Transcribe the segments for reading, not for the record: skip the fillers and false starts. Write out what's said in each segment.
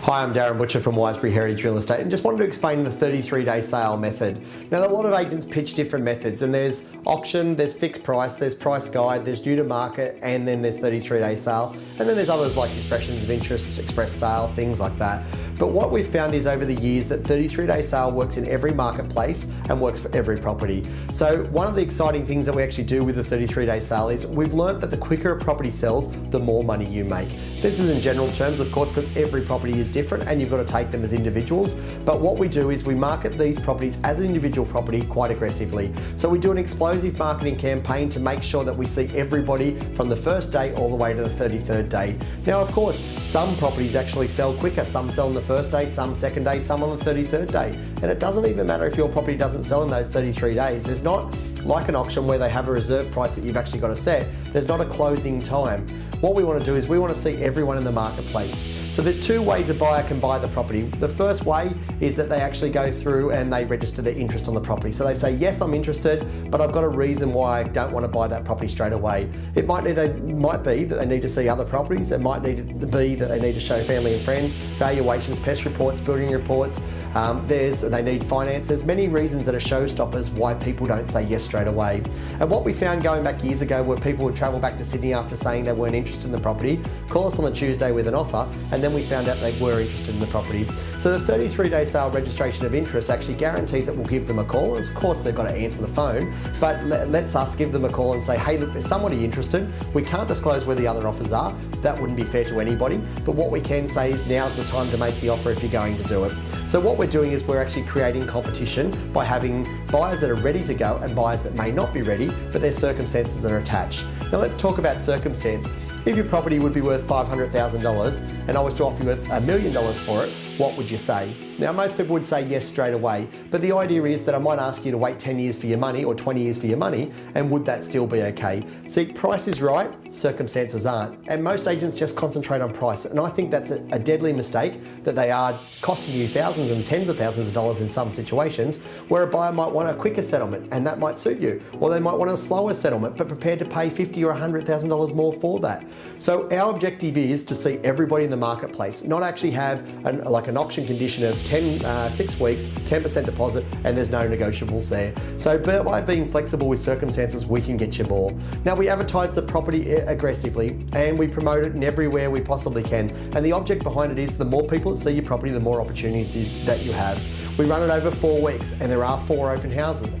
Hi, I'm Darin Butcher from Wisebury Heritage Real Estate and just wanted to explain the 33-day sale method. Now, a lot of agents pitch different methods, and there's auction, there's fixed price, there's price guide, there's due to market, and then there's 33-day sale. And then there's others like expressions of interest, express sale, things like that. But what we've found is over the years that 33-day sale works in every marketplace and works for every property. So one of the exciting things that we actually do with the 33-day sale is we've learned that the quicker a property sells, the more money you make. This is in general terms, of course, because every property is different and you've got to take them as individuals. But what we do is we market these properties as an individual property quite aggressively. So we do an explosive marketing campaign to make sure that we see everybody from the first day all the way to the 33rd day. Now, of course, some properties actually sell quicker. Some sell on the first day, some second day, some on the 33rd day. And it doesn't even matter if your property doesn't sell in those 33 days. There's not like an auction where they have a reserve price that you've actually got to set. There's not a closing time. What we want to do is we want to see everyone in the marketplace. So there's two ways a buyer can buy the property. The first way is that they actually go through and they register their interest on the property. So they say, yes, I'm interested, but I've got a reason why I don't want to buy that property straight away. It might be that they need to see other properties. It might need to be that they need to show family and friends, valuations, pest reports, building reports. They need finance. There's many reasons that are showstoppers why people don't say yes straight away. And what we found going back years ago where people would travel back to Sydney after saying they weren't interested in the property, call us on a Tuesday with an offer, and then we found out they were interested in the property. So the 33-day sale registration of interest actually guarantees that we'll give them a call. Of course, they've got to answer the phone, but lets us give them a call and say, hey, look, there's somebody interested. We can't disclose where the other offers are. That wouldn't be fair to anybody. But what we can say is now's the time to make the offer if you're going to do it. So what we're doing is we're actually creating competition by having buyers that are ready to go and buyers that may not be ready, but their circumstances are attached. Now let's talk about circumstance. If your property would be worth $500,000 and I was to offer you $1 million for it, what would you say? Now, most people would say yes straight away, but the idea is that I might ask you to wait 10 years for your money or 20 years for your money, and would that still be okay? See, price is right, circumstances aren't, and most agents just concentrate on price, and I think that's a deadly mistake, that they are costing you thousands and tens of thousands of dollars in some situations, where a buyer might want a quicker settlement, and that might suit you, or they might want a slower settlement, but prepared to pay $50,000 or $100,000 more for that. So our objective is to see everybody in the marketplace, not actually have an auction condition of 6 weeks, 10% deposit, and there's no negotiables there. So by being flexible with circumstances, we can get you more. Now, we advertise the property aggressively and we promote it in everywhere we possibly can. And the object behind it is the more people that see your property, the more opportunities that you have. We run it over 4 weeks and there are 4 open houses.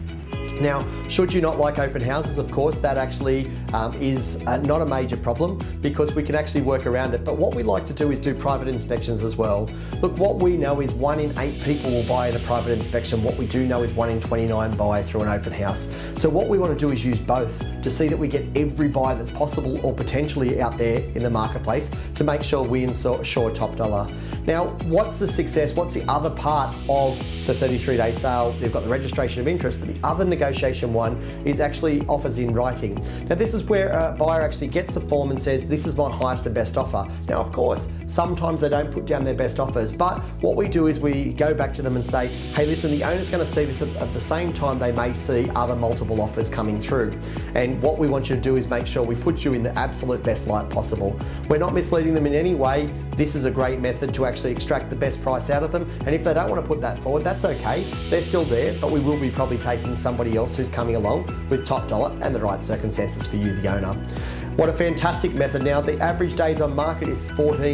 Now, should you not like open houses, of course, that actually is not a major problem because we can actually work around it. But what we like to do is do private inspections as well. Look, what we know is 1 in 8 people will buy at a private inspection. What we do know is 1 in 29 buy through an open house. So what we want to do is use both to see that we get every buyer that's possible or potentially out there in the marketplace to make sure we ensure top dollar. Now, what's the success? What's the other part of the 33-day sale? They've got the registration of interest, but the other negotiation one is actually offers in writing. Now, this is where a buyer actually gets the form and says, this is my highest and best offer. Now, of course, sometimes they don't put down their best offers, but what we do is we go back to them and say, hey, listen, the owner's going to see this at the same time they may see other multiple offers coming through. And what we want you to do is make sure we put you in the absolute best light possible. We're not misleading them in any way. This is a great method to actually extract the best price out of them. And if they don't want to put that forward, that's okay. They're still there, but we will be probably taking somebody else who's coming along with top dollar and the right circumstances for you, the owner. What a fantastic method. Now, the average days on market is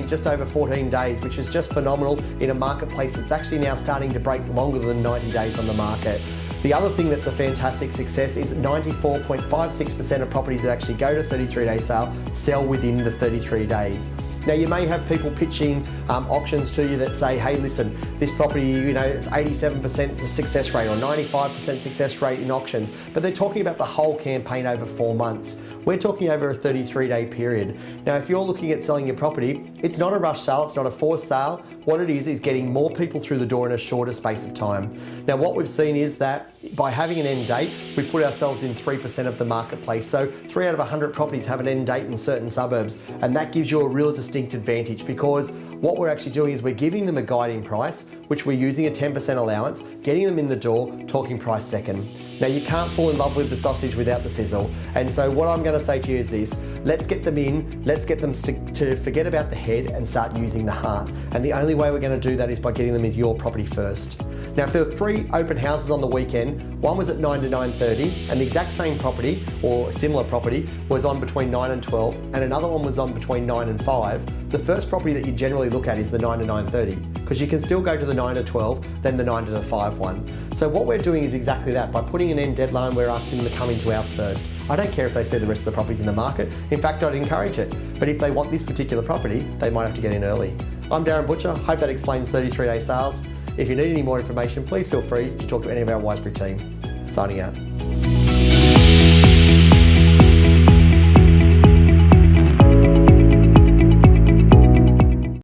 just over 14 days, which is just phenomenal in a marketplace that's actually now starting to break longer than 90 days on the market. The other thing that's a fantastic success is 94.56% of properties that actually go to 33-day sale sell within the 33 days. Now, you may have people pitching auctions to you that say, hey, listen, this property, it's 87% success rate or 95% success rate in auctions, but they're talking about the whole campaign over 4 months. We're talking over a 33-day period. Now, if you're looking at selling your property, it's not a rush sale, it's not a forced sale. What it is getting more people through the door in a shorter space of time. Now, what we've seen is that by having an end date, we put ourselves in 3% of the marketplace. So 3 out of 100 properties have an end date in certain suburbs, and that gives you a real distinct advantage because What we're actually doing is we're giving them a guiding price, which we're using a 10% allowance, getting them in the door, talking price second. Now you can't fall in love with the sausage without the sizzle. And so what I'm gonna say to you is this, let's get them in, let's get them to forget about the head and start using the heart. And the only way we're gonna do that is by getting them into your property first. Now, if there were 3 open houses on the weekend, one was at 9 to 9:30, and the exact same property, or similar property, was on between 9 and 12, and another one was on between 9 and 5, the first property that you generally look at is the 9 to 9:30, because you can still go to the 9 to 12, then the 9 to the 5 one. So what we're doing is exactly that. By putting an end deadline, we're asking them to come into ours first. I don't care if they see the rest of the properties in the market. In fact, I'd encourage it. But if they want this particular property, they might have to get in early. I'm Darin Butcher. Hope that explains 33-day sales. If you need any more information, please feel free to talk to any of our Wisebury team. Signing out.